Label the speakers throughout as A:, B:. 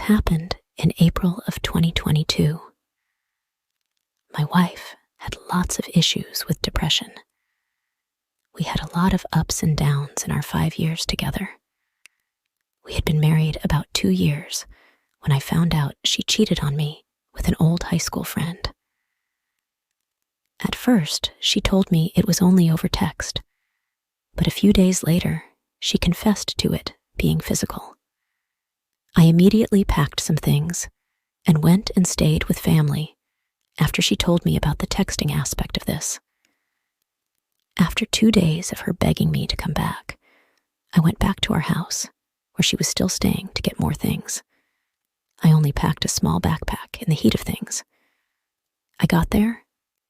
A: happened in April of 2022. My wife had lots of issues with depression. We had a lot of ups and downs in our 5 years together. We had been married about 2 years when I found out she cheated on me with an old high school friend. At first, she told me it was only over text, but a few days later, she confessed to it being physical. I immediately packed some things and went and stayed with family after she told me about the texting aspect of this. After 2 days of her begging me to come back, I went back to our house, where she was still staying, to get more things. I only packed a small backpack in the heat of things. I got there,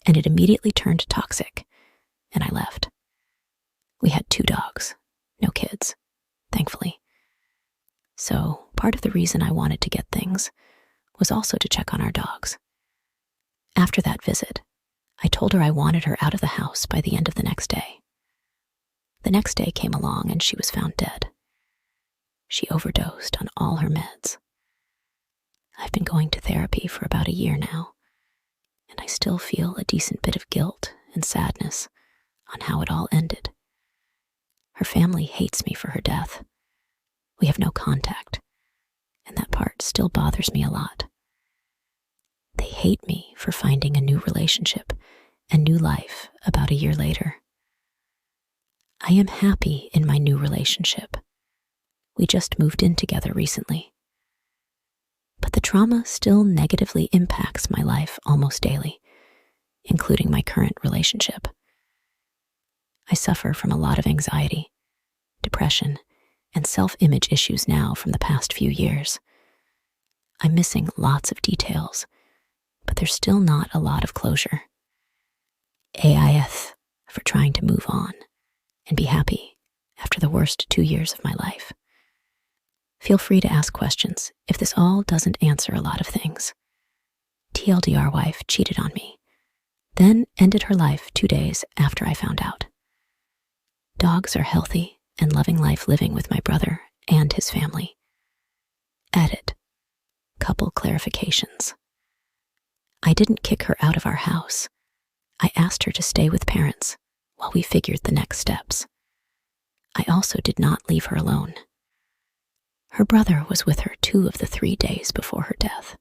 A: and it immediately turned toxic, and I left. We had 2 dogs, no kids, thankfully. So part of the reason I wanted to get things was also to check on our dogs. After that visit, I told her I wanted her out of the house by the end of the next day. The next day came along and she was found dead. She overdosed on all her meds. I've been going to therapy for about a year now, and I still feel a decent bit of guilt and sadness on how it all ended. Her family hates me for her death. We have no contact, and that part still bothers me a lot. They hate me for finding a new relationship and new life about a year later. I am happy in my new relationship. We just moved in together recently. But the trauma still negatively impacts my life almost daily, including my current relationship. I suffer from a lot of anxiety, depression, and self-image issues now from the past few years. I'm missing lots of details, but there's still not a lot of closure. AIF for trying to move on and be happy after the worst 2 years of my life. Feel free to ask questions if this all doesn't answer a lot of things. TLDR wife cheated on me, then ended her life 2 days after I found out. Dogs are healthy and loving life living with my brother and his family. Edit. Couple clarifications. I didn't kick her out of our house. I asked her to stay with parents while we figured the next steps. I also did not leave her alone. Her brother was with her 2 of the 3 days before her death.